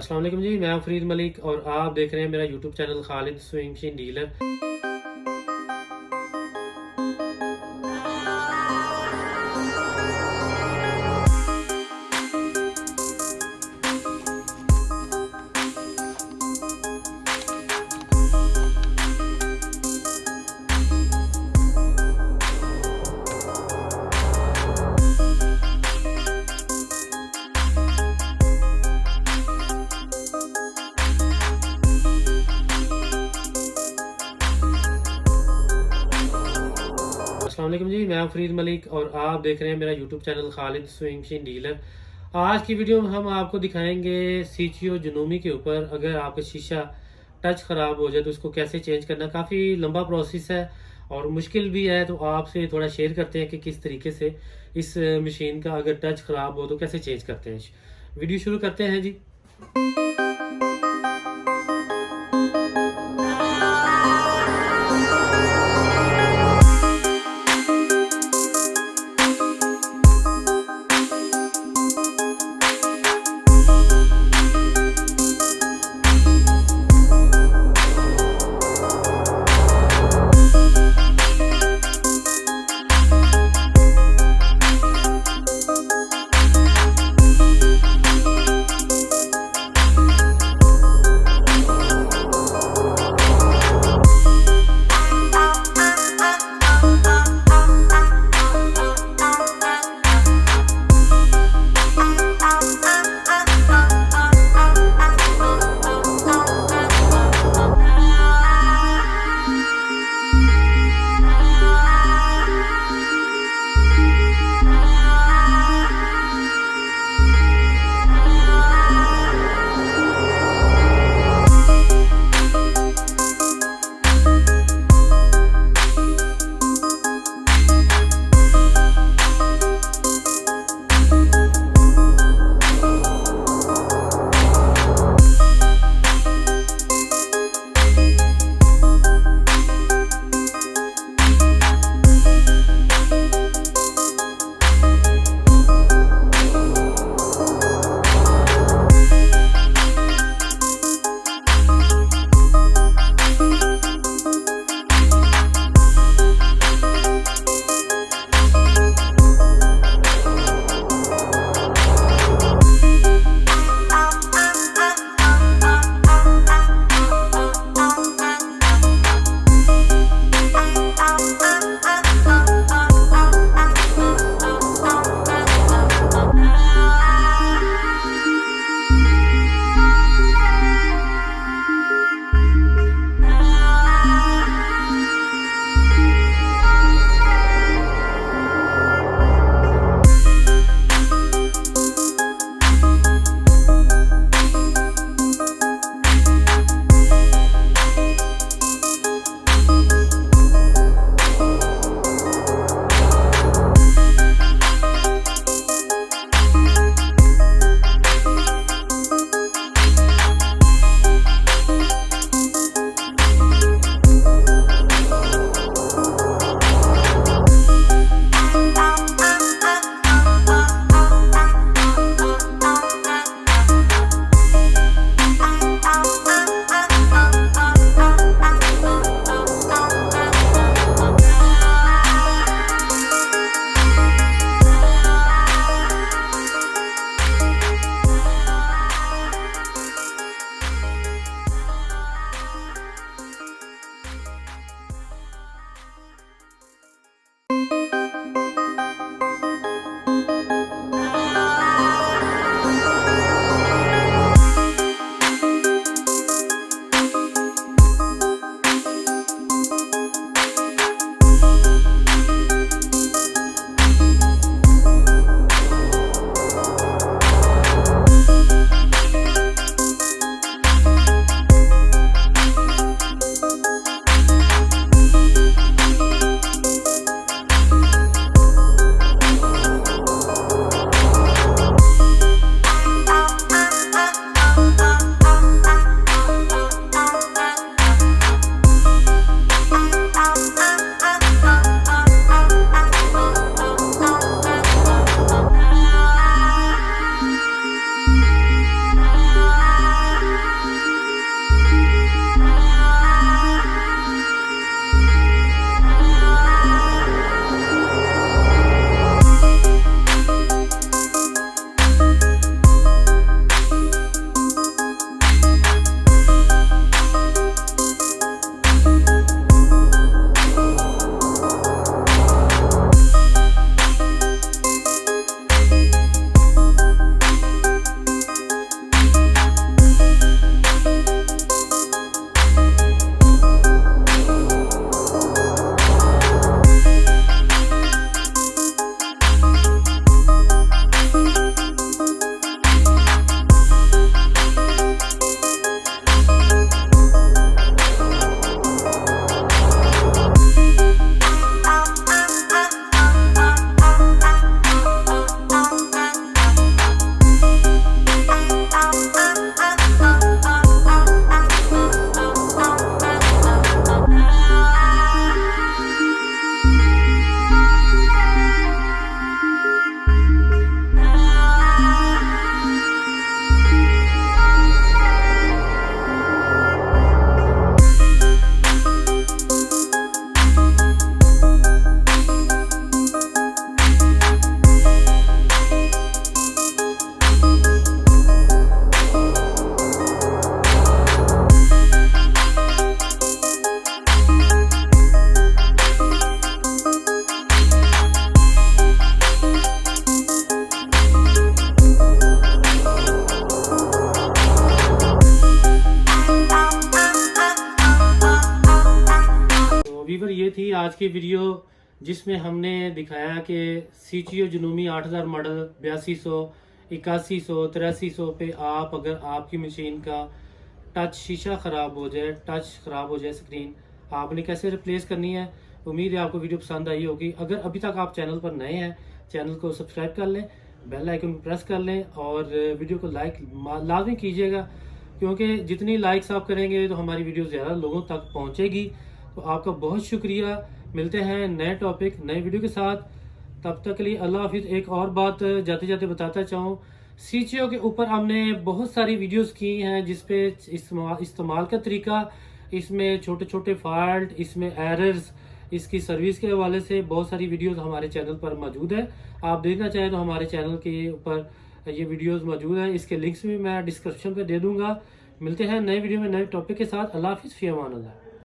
अस्सलाम वालेकुम जी, मैं हूं फरीद मलिक और आप देख रहे हैं मेरा YouTube channel Khalid swing machine dealer. अस्सलाम वालेकुम जी, मैं हूं फरीद मलिक और आप देख रहे हैं मेरा YouTube channel Khalid swing machine dealer. आज की वीडियो में हम आपको दिखाएंगे सीचीओ जनूमी के ऊपर अगर आपका शीशा टच ख़राब हो जाए तो उसको कैसे चेंज करना। काफ़ी लंबा प्रोसेस है और मुश्किल भी है, तो आपसे थोड़ा शेयर करते हैं कि किस तरीके से इस मशीन का अगर टच ख़राब हो तो कैसे चेंज करते हैं। वीडियो शुरू करते हैं जी। थी आज की वीडियो, जिसमें हमने दिखाया कि सीचीओ जनूमी 8000 मॉडल 8200, 8100, 8300 पे आप अगर आपकी मशीन का टच शीशा ख़राब हो जाए, टच ख़राब हो जाए, स्क्रीन आपने कैसे रिप्लेस करनी है। उम्मीद है आपको वीडियो पसंद आई होगी। अगर अभी तक आप चैनल पर नए हैं, चैनल को सब्सक्राइब कर लें, बेल आइकन को प्रेस कर लें और वीडियो को लाइक लाजमी कीजिएगा, क्योंकि जितनी लाइक्स आप करेंगे तो हमारी वीडियो ज़्यादा लोगों तक पहुंचेगी। तो आपका बहुत शुक्रिया। मिलते हैं नए टॉपिक नए वीडियो के साथ। तब तक के लिए अल्लाह हाफिज़। एक और बात जाते जाते बताता चाहूँ, सीचीओ के ऊपर हमने बहुत सारी वीडियोस की हैं जिसपे इस्तेमाल का तरीका, इसमें छोटे छोटे फॉल्ट, इसमें एरर्स, इसकी सर्विस के हवाले से बहुत सारी वीडियोस हमारे चैनल पर मौजूद है। आप देखना चाहें तो हमारे चैनल के ऊपर ये वीडियोस मौजूद हैं। इसके लिंक्स भी मैं डिस्क्रिप्शन पे दे दूंगा। मिलते हैं नए वीडियो में नए टॉपिक के साथ। अल्लाह हाफिज़, फ़ी अमान अल्लाह।